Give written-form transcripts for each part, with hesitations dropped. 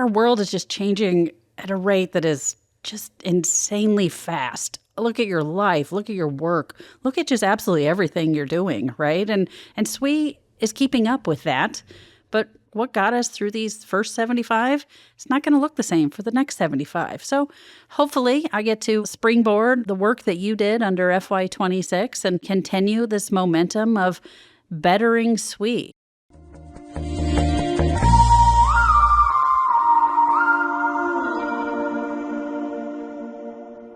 our world is just changing at a rate that is just insanely fast. Look at your life, look at your work, look at just absolutely everything you're doing, right? And SWE is keeping up with that. But what got us through these first 75, it's not going to look the same for the next 75. So hopefully I get to springboard the work that you did under FY26 and continue this momentum of bettering SWE.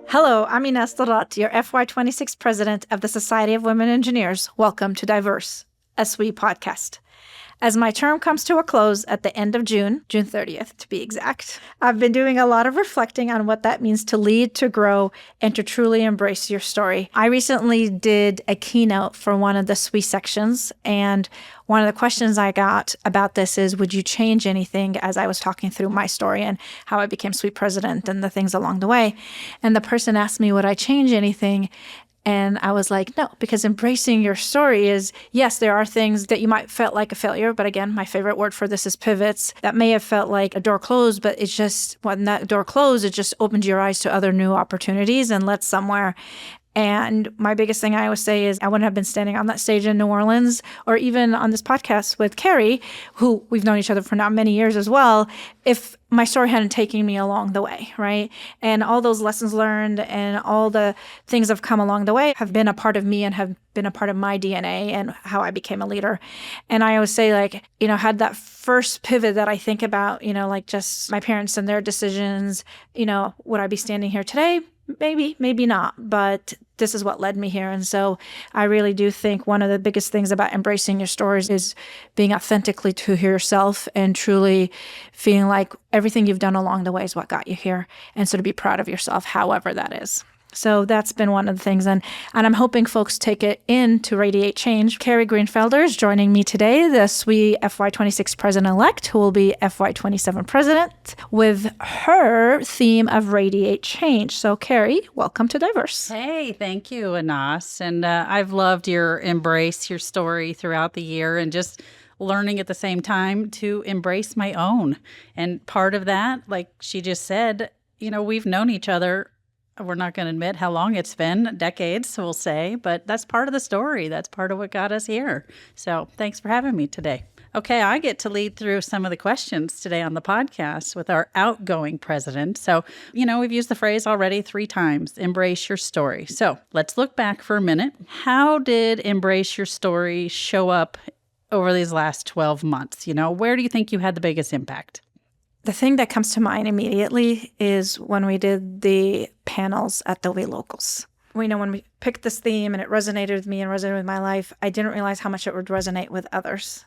Hello, I'm Inaas Darrat, your FY26 president of the Society of Women Engineers. Welcome to Diverse, a SWE podcast. As my term comes to a close at the end of June 30th to be exact, I've been doing a lot of reflecting on what that means to lead, to grow, and to truly embrace your story. I recently did a keynote for one of the SWE sections, and one of the questions I got about this is, would you change anything, as I was talking through my story and how I became SWE president and the things along the way. And the person asked me, would I change anything? And I was like, no, because embracing your story is, yes, there are things that you might felt like a failure. But again, my favorite word for this is pivots. That may have felt like a door closed, but it's just when that door closed, it just opened your eyes to other new opportunities and led somewhere. And my biggest thing I always say is I wouldn't have been standing on that stage in New Orleans or even on this podcast with Kerrie, who we've known each other for now many years as well, if my story hadn't taken me along the way, right? And all those lessons learned and all the things that have come along the way have been a part of me and have been a part of my DNA and how I became a leader. And I always say, like, had that first pivot that I think about, like just my parents and their decisions, would I be standing here today? Maybe, maybe not, but this is what led me here. And so I really do think one of the biggest things about embracing your stories is being authentically to yourself and truly feeling like everything you've done along the way is what got you here. And so to be proud of yourself, however that is. So that's been one of the things. And I'm hoping folks take it in to Radiate Change. Kerrie Greenfelder is joining me today, the SWE FY26 president-elect, who will be FY27 president, with her theme of Radiate Change. So Kerrie, welcome to Diverse. Hey, thank you, Inaas. And I've loved your embrace your story throughout the year and just learning at the same time to embrace my own. And part of that, like she just said, we've known each other. We're not going to admit how long it's been, decades, we'll say, but that's part of the story. That's part of what got us here. So thanks for having me today. Okay, I get to lead through some of the questions today on the podcast with our outgoing president. So, we've used the phrase already 3 times, embrace your story. So let's look back for a minute. How did embrace your story show up over these last 12 months? Where do you think you had the biggest impact? The thing that comes to mind immediately is when we did the panels at the WE Locals. When we picked this theme and it resonated with me and resonated with my life, I didn't realize how much it would resonate with others.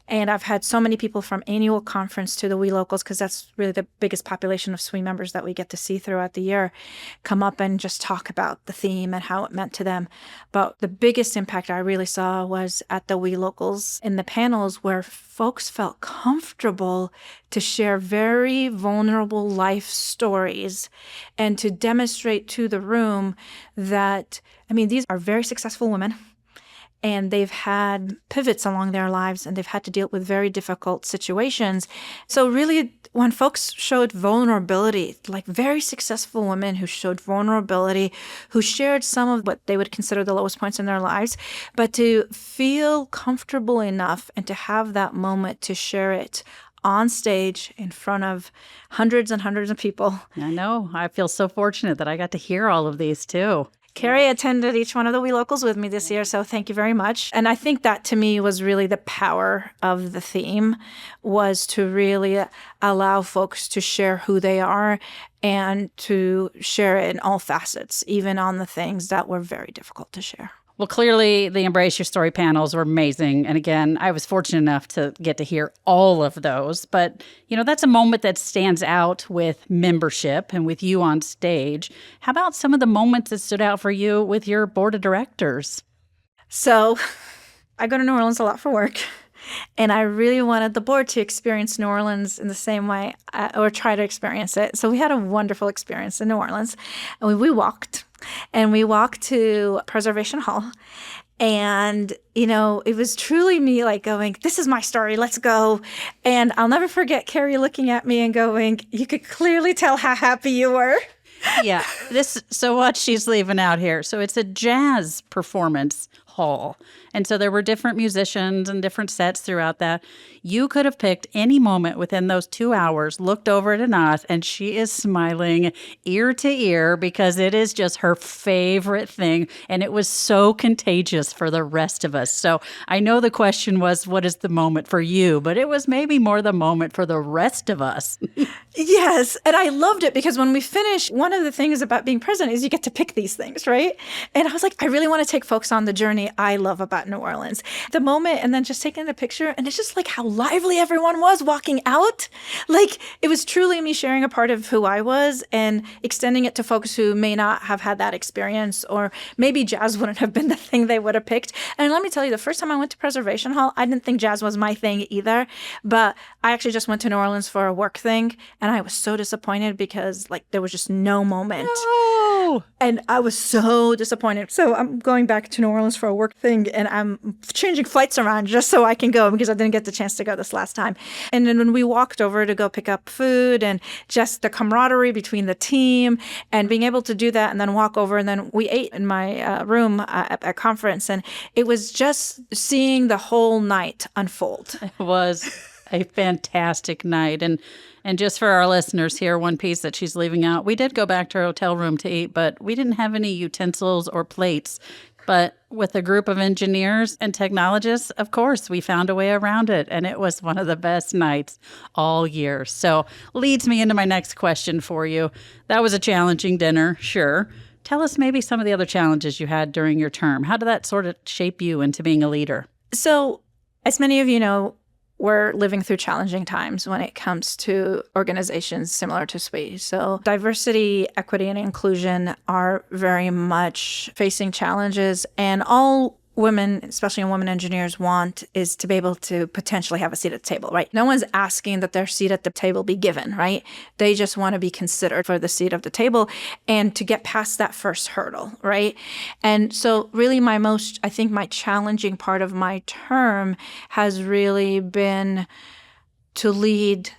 And I've had so many people from annual conference to the WE Locals, because that's really the biggest population of SWE members that we get to see throughout the year, come up and just talk about the theme and how it meant to them. But the biggest impact I really saw was at the WE Locals in the panels, where folks felt comfortable to share very vulnerable life stories and to demonstrate to the room that, these are very successful women. And they've had pivots along their lives and they've had to deal with very difficult situations. So really, when folks showed vulnerability, like very successful women who showed vulnerability, who shared some of what they would consider the lowest points in their lives, but to feel comfortable enough and to have that moment to share it on stage in front of hundreds and hundreds of people. I know. I feel so fortunate that I got to hear all of these too. Kerrie attended each one of the WE Locals with me this year, so thank you very much. And I think that to me was really the power of the theme, was to really allow folks to share who they are and to share it in all facets, even on the things that were very difficult to share. Well, clearly the Embrace Your Story panels were amazing. And again, I was fortunate enough to get to hear all of those. But, that's a moment that stands out with membership and with you on stage. How about some of the moments that stood out for you with your board of directors? So I go to New Orleans a lot for work. And I really wanted the board to experience New Orleans in the same way, or try to experience it. So we had a wonderful experience in New Orleans. And we walked to Preservation Hall. And, it was truly me like going, this is my story, let's go. And I'll never forget Kerrie looking at me and going, you could clearly tell how happy you were. Yeah. So what she's leaving out here. So it's a jazz performance hall. And so there were different musicians and different sets throughout that. You could have picked any moment within those 2 hours, looked over at Inaas, and she is smiling ear to ear because it is just her favorite thing. And it was so contagious for the rest of us. So I know the question was, what is the moment for you? But it was maybe more the moment for the rest of us. Yes. And I loved it because when we finished, one of the things about being president is you get to pick these things, right? And I was like, I really want to take folks on the journey I love about New Orleans. The moment, and then just taking the picture, and it's just like how lively everyone was walking out. Like, it was truly me sharing a part of who I was and extending it to folks who may not have had that experience, or maybe jazz wouldn't have been the thing they would have picked. And let me tell you, the first time I went to Preservation Hall, I didn't think jazz was my thing either, but I actually just went to New Orleans for a work thing, and I was so disappointed because there was just no moment. No. And I was so disappointed. So I'm going back to New Orleans for a work thing, and I'm changing flights around just so I can go because I didn't get the chance to go this last time. And then when we walked over to go pick up food and just the camaraderie between the team and being able to do that and then walk over, and then we ate in my room at a conference, and it was just seeing the whole night unfold. It was a fantastic night. And just for our listeners here, one piece that she's leaving out, we did go back to our hotel room to eat, but we didn't have any utensils or plates. But with a group of engineers and technologists, of course, we found a way around it. And it was one of the best nights all year. So leads me into my next question for you. That was a challenging dinner, sure. Tell us maybe some of the other challenges you had during your term. How did that sort of shape you into being a leader? So, as many of you know, we're living through challenging times when it comes to organizations similar to SWE. So diversity, equity, and inclusion are very much facing challenges. And all women, especially women engineers, want is to be able to potentially have a seat at the table, right? No one's asking that their seat at the table be given, right? They just want to be considered for the seat of the table and to get past that first hurdle, right? And so really I think my challenging part of my term has really been to lead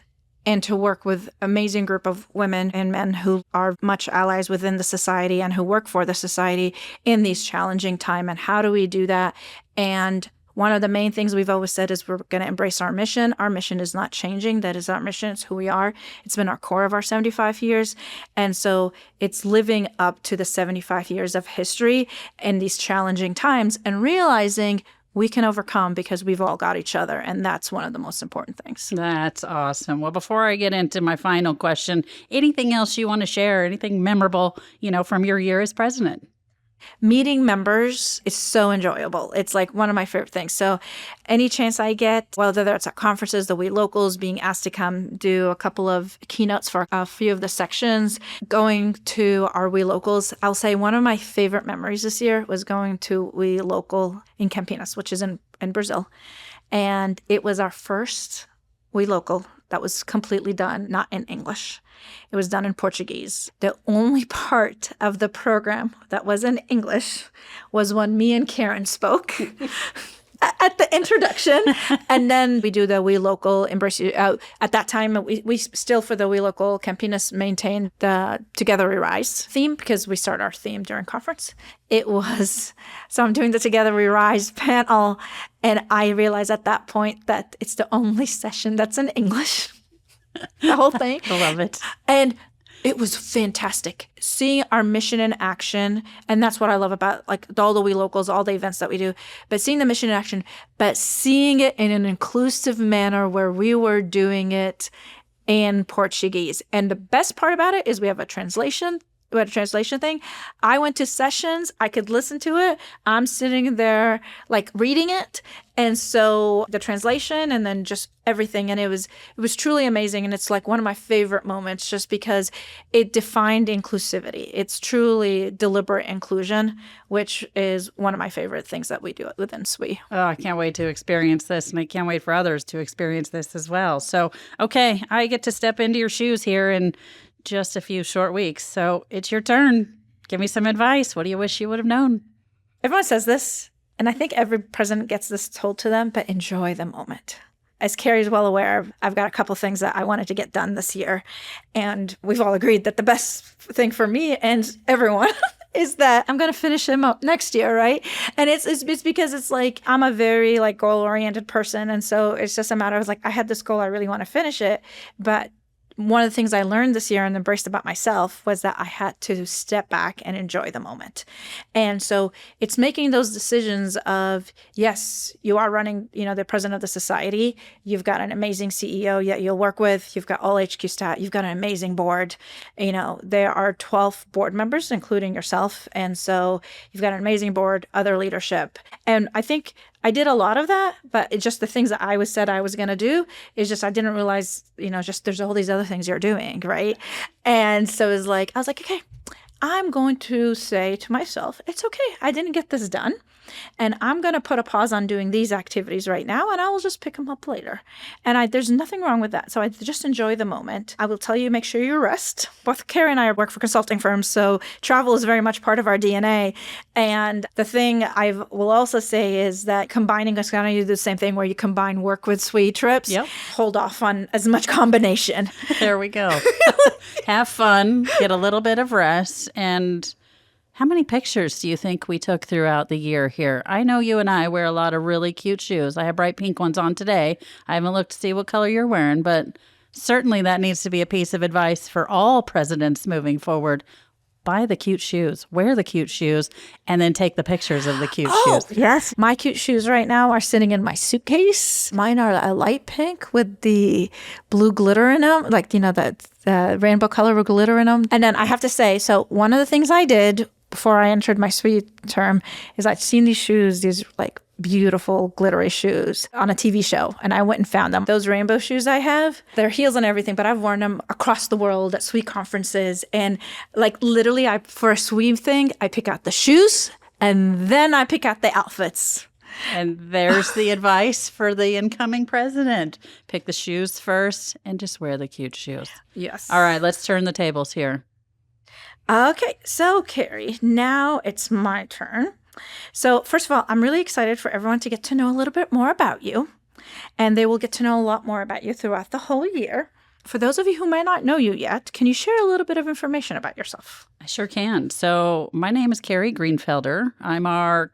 and to work with amazing group of women and men who are much allies within the society and who work for the society in these challenging times. And how do we do that? And one of the main things we've always said is we're going to embrace our mission. Our mission is not changing. That is our mission. It's who we are. It's been our core of our 75 years. And so it's living up to the 75 years of history in these challenging times and realizing we can overcome because we've all got each other. And that's one of the most important things. That's awesome. Well, before I get into my final question, anything else you want to share, anything memorable, from your year as president? Meeting members is so enjoyable. It's like one of my favorite things. So any chance I get, whether it's at conferences, the WE locals, being asked to come do a couple of keynotes for a few of the sections, going to our WE locals, I'll say one of my favorite memories this year was going to WE local in Campinas, which is in Brazil. And it was our first WE local that was completely done, not in English. It was done in Portuguese. The only part of the program that was in English was when me and Karen spoke at the introduction. And then we do the WE local embrace. At that time, we still, for the WE local Campinas, maintained the Together We Rise theme because we start our theme during conference. So I'm doing the Together We Rise panel. And I realized at that point that it's the only session that's in English. The whole thing. I love it. And it was fantastic seeing our mission in action. And that's what I love about all the WE locals, all the events that we do, but seeing the mission in action, but seeing it in an inclusive manner where we were doing it in Portuguese. And the best part about it is we have a translation thing. I went to sessions. I could listen to it. I'm sitting there reading it. And so the translation and then just everything. And it was truly amazing. And it's one of my favorite moments just because it defined inclusivity. It's truly deliberate inclusion, which is one of my favorite things that we do within SWE. Oh, I can't wait to experience this. And I can't wait for others to experience this as well. So, okay, I get to step into your shoes here and just a few short weeks. So it's your turn. Give me some advice. What do you wish you would have known? Everyone says this, And I think every president gets this told to them, but enjoy the moment. As Kerrie's well aware, I've got a couple things that I wanted to get done this year. And we've all agreed that the best thing for me and everyone is that I'm going to finish him up next year, right? And it's because it's like I'm a very like goal-oriented person. And so it's just a matter of like, I had this goal, I really want to finish it. But one of the things I learned this year and embraced about myself was that I had to step back and enjoy the moment. And so it's making those decisions of, yes, you are running, the president of the society. You've got an amazing CEO that you'll work with. You've got all HQ staff. You've got an amazing board. There are 12 board members, including yourself. And so you've got an amazing board, other leadership. And I think I did a lot of that, but it's just the things that I said I was going to do is just, I didn't realize, just there's all these other things you're doing, right? And so I was like, okay, I'm going to say to myself, it's okay. I didn't get this done. And I'm going to put a pause on doing these activities right now, and I will just pick them up later. And there's nothing wrong with that. So I just enjoy the moment. I will tell you, make sure you rest. Both Kerrie and I work for consulting firms, so travel is very much part of our DNA. And the thing I will also say is that combining us, kind of do the same thing where you combine work with SWE trips. Yep. Hold off on as much combination. There we go. Have fun, get a little bit of rest, and how many pictures do you think we took throughout the year here? I know you and I wear a lot of really cute shoes. I have bright pink ones on today. I haven't looked to see what color you're wearing, but certainly that needs to be a piece of advice for all presidents moving forward. Buy the cute shoes, wear the cute shoes, and then take the pictures of the cute shoes. Yes. My cute shoes right now are sitting in my suitcase. Mine are a light pink with the blue glitter in them, like, the rainbow color with glitter in them. And then I have to say, so one of the things I did before I entered my SWE term is I'd seen these shoes, these like beautiful glittery shoes on a TV show, and I went and found them. Those rainbow shoes I have, they're heels and everything, but I've worn them across the world at SWE conferences. And like literally for a SWE thing, I pick out the shoes and then I pick out the outfits. And there's the advice for the incoming president. Pick the shoes first and just wear the cute shoes. Yes. All right, let's turn the tables here. Okay, so Kerrie, now it's my turn. So first of all, I'm really excited for everyone to get to know a little bit more about you, and they will get to know a lot more about you throughout the whole year. For those of you who might not know you yet, can you share a little bit of information about yourself? I sure can. So my name is Kerrie Greenfelder. I'm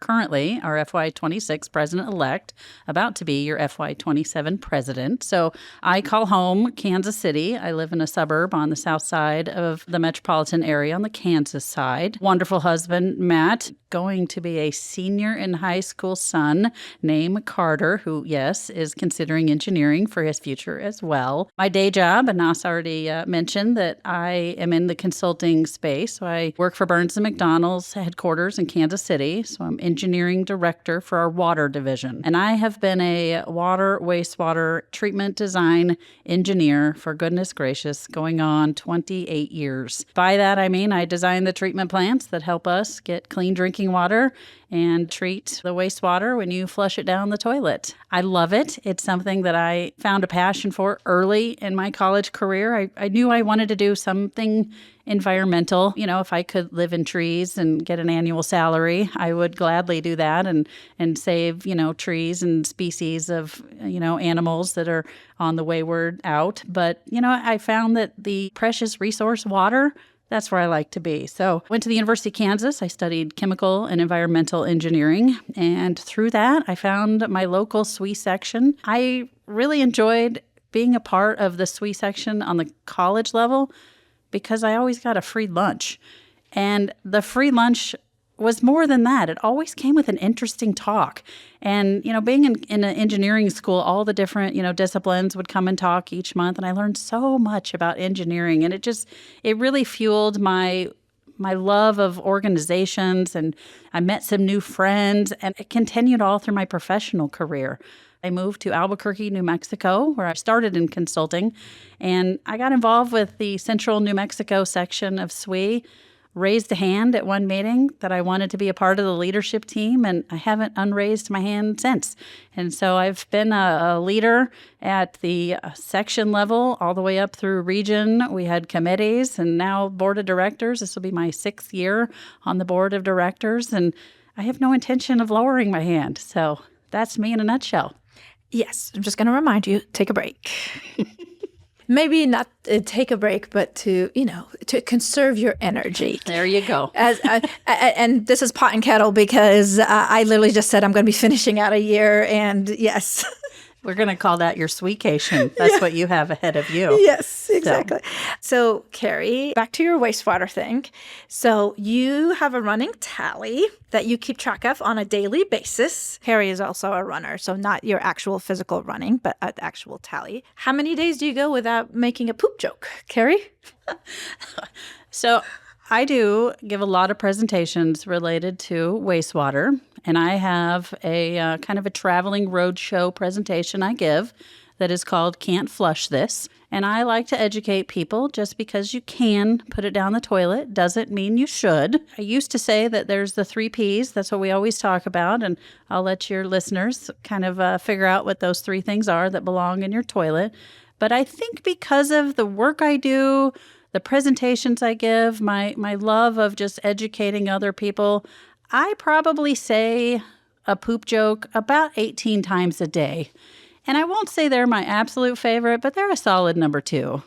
currently our FY26 president-elect, about to be your FY27 president. So I call home Kansas City. I live in a suburb on the south side of the metropolitan area on the Kansas side. Wonderful husband, Matt, going to be a senior in high school son named Carter, who, yes, is considering engineering for his future as well. My day job, Inaas already mentioned that I am in the consulting space. So I work for Burns & McDonnell's headquarters in Kansas City. So I'm engineering director for our water division. And I have been a wastewater treatment design engineer for goodness gracious, going on 28 years. By that, I mean I design the treatment plants that help us get clean drinking water and treat the wastewater when you flush it down the toilet. I love it. It's something that I found a passion for early in my college career. I knew I wanted to do something environmental. If I could live in trees and get an annual salary, I would gladly do that and save, trees and species of, animals that are on the wayward out. But, I found that the precious resource water, that's where I like to be. So went to the University of Kansas. I studied chemical and environmental engineering. And through that, I found my local SWE section. I really enjoyed being a part of the SWE section on the college level because I always got a free lunch. And the free lunch was more than that. It always came with an interesting talk. And, being in an engineering school, all the different, disciplines would come and talk each month. And I learned so much about engineering. And it really fueled my love of organizations. And I met some new friends. And it continued all through my professional career. I moved to Albuquerque, New Mexico, where I started in consulting. And I got involved with the Central New Mexico section of SWE, raised a hand at one meeting that I wanted to be a part of the leadership team, and I haven't unraised my hand since. And so I've been a leader at the section level all the way up through region. We had committees and now board of directors. This will be my 6th year on the board of directors. And I have no intention of lowering my hand. So that's me in a nutshell. Yes, I'm just going to remind you, take a break. Maybe not take a break, but to conserve your energy. There you go. And this is pot and kettle because I literally just said I'm going to be finishing out a year. And yes. We're going to call that your SWEcation. That's what you have ahead of you. Yes, exactly. So, Kerrie, back to your wastewater thing. So you have a running tally that you keep track of on a daily basis. Kerrie is also a runner, so not your actual physical running, but an actual tally. How many days do you go without making a poop joke, Kerrie? So I do give a lot of presentations related to wastewater, and I have a kind of a traveling roadshow presentation I give that is called Can't Flush This. And I like to educate people. Just because you can put it down the toilet doesn't mean you should. I used to say that there's the 3 Ps. That's what we always talk about. And I'll let your listeners kind of figure out what those 3 things are that belong in your toilet. But I think because of the work I do, the presentations I give, my love of just educating other people, I probably say a poop joke about 18 times a day. And I won't say they're my absolute favorite, but they're a solid number 2.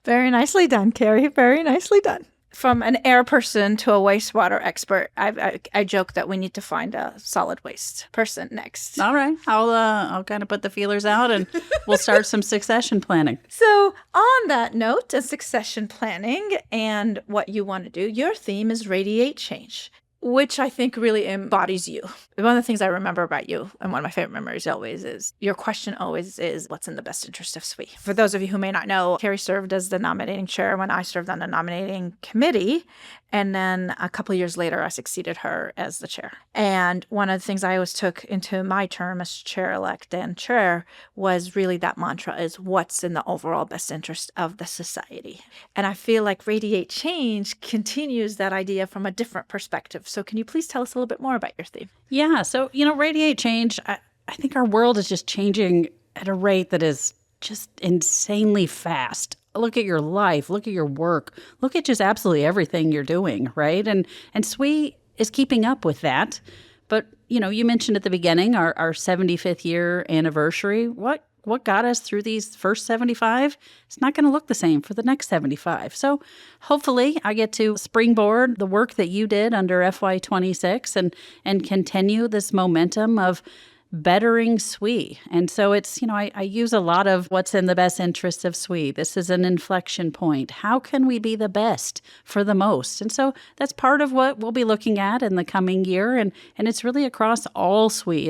Very nicely done, Kerrie. Very nicely done. From an air person to a wastewater expert, I joke that we need to find a solid waste person next. All right. I'll kind of put the feelers out and we'll start some succession planning. So on that note of succession planning and what you want to do, your theme is Radiate Change, which I think really embodies you. One of the things I remember about you, and one of my favorite memories always is, your question always is, what's in the best interest of SWE? For those of you who may not know, Kerrie served as the nominating chair when I served on the nominating committee. And then a couple of years later, I succeeded her as the chair. And one of the things I always took into my term as chair-elect and chair was really that mantra is, what's in the overall best interest of the society? And I feel like Radiate Change continues that idea from a different perspective. So can you please tell us a little bit more about your theme? Yeah. So, Radiate Change, I think our world is just changing at a rate that is just insanely fast. Look at your life, look at your work, look at just absolutely everything you're doing, right? And SWE is keeping up with that. But, you mentioned at the beginning our 75th year anniversary. What got us through these first 75? It's not going to look the same for the next 75. So hopefully I get to springboard the work that you did under FY26 and continue this momentum of bettering SWE. And so it's, I use a lot of what's in the best interest of SWE. This is an inflection point. How can we be the best for the most? And so that's part of what we'll be looking at in the coming year. And it's really across all SWE.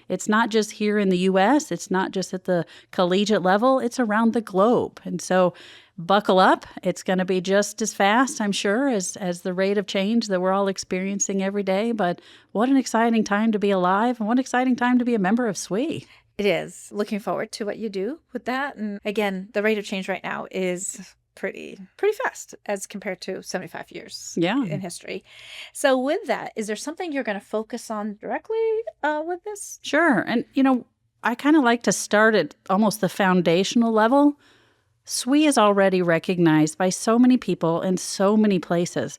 It's not just here in the U.S. It's not just at the collegiate level. It's around the globe. And so buckle up. It's going to be just as fast, I'm sure, as the rate of change that we're all experiencing every day. But what an exciting time to be alive, and what an exciting time to be a member of SWE. It is. Looking forward to what you do with that. And again, the rate of change right now is pretty fast as compared to 75 years in history. So with that, is there something you're going to focus on directly with this? Sure. And, I kind of like to start at almost the foundational level. SWE is already recognized by so many people in so many places.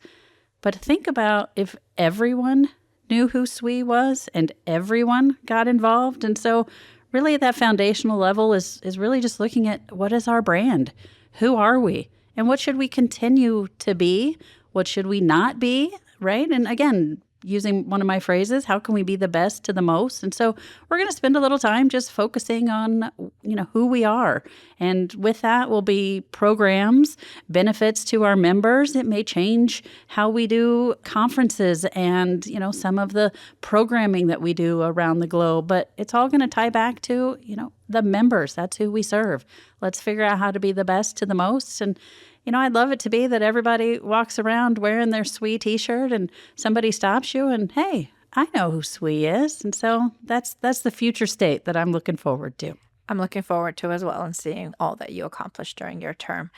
But think about if everyone knew who SWE was and everyone got involved. And so really at that foundational level is really just looking at, what is our brand? Who are we? And what should we continue to be? What should we not be? Right? And again, using one of my phrases, how can we be the best to the most? And so we're going to spend a little time just focusing on, who we are. And with that will be programs, benefits to our members. It may change how we do conferences and, some of the programming that we do around the globe. But it's all going to tie back to, the members. That's who we serve. Let's figure out how to be the best to the most. And I'd love it to be that everybody walks around wearing their SWE t-shirt and somebody stops you and, hey, I know who SWE is. And so that's the future state that I'm looking forward to. I'm looking forward to as well, and seeing all that you accomplished during your term.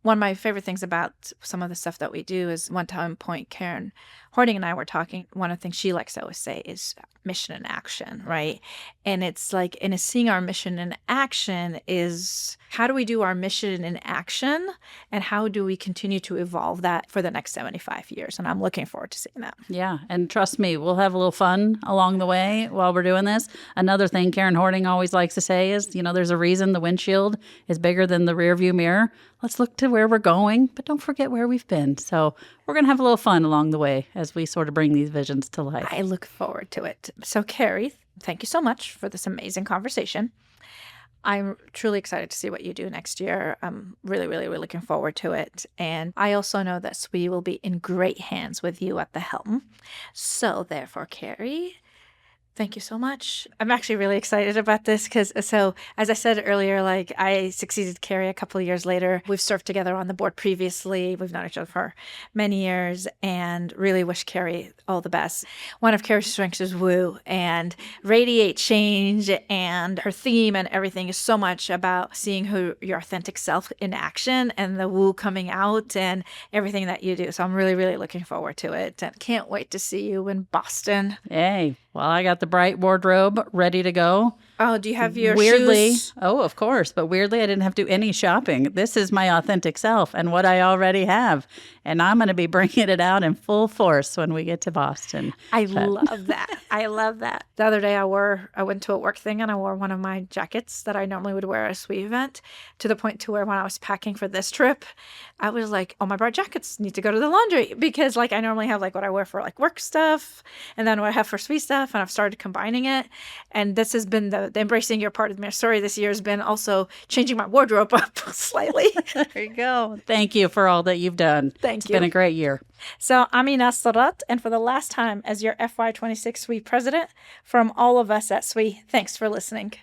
One of my favorite things about some of the stuff that we do is one time point, Karen, Horning and I were talking, one of the things she likes to always say is mission in action, right? And it's like, and it's seeing our mission in action is how do we do our mission in action and how do we continue to evolve that for the next 75 years? And I'm looking forward to seeing that. Yeah. And trust me, we'll have a little fun along the way while we're doing this. Another thing Karen Horning always likes to say is, there's a reason the windshield is bigger than the rear view mirror. Let's look to where we're going, but don't forget where we've been. So we're going to have a little fun along the way as we sort of bring these visions to life. I look forward to it. So, Kerrie, thank you so much for this amazing conversation. I'm truly excited to see what you do next year. I'm really, really, really looking forward to it. And I also know that SWE will be in great hands with you at the helm. So, therefore, Kerrie, thank you so much. I'm actually really excited about this because, as I said earlier, like I succeeded Kerrie a couple of years later. We've served together on the board previously. We've known each other for many years and really wish Kerrie all the best. One of Kerrie's strengths is woo and Radiate Change, and her theme and everything is so much about seeing your authentic self in action and the woo coming out and everything that you do. So I'm really, really looking forward to it and can't wait to see you in Boston. Hey, well, I got the bright wardrobe ready to go. Oh, do you have your weirdly, shoes? Oh, of course. But weirdly, I didn't have to do any shopping. This is my authentic self and what I already have. And I'm going to be bringing it out in full force when we get to Boston. Love that. I love that. The other day I went to a work thing and I wore one of my jackets that I normally would wear at a SWE event, to the point to where when I was packing for this trip, I was like, oh, my bright jackets need to go to the laundry because like I normally have like what I wear for like work stuff and then what I have for SWE stuff, and I've started combining it. And this has been the embracing your part of my story this year has been also changing my wardrobe up slightly. There you go. Thank you for all that you've done. Thank you. It's been a great year. So I'm Inaas Darrat, and for the last time as your FY26 SWE president, from all of us at SWE, thanks for listening.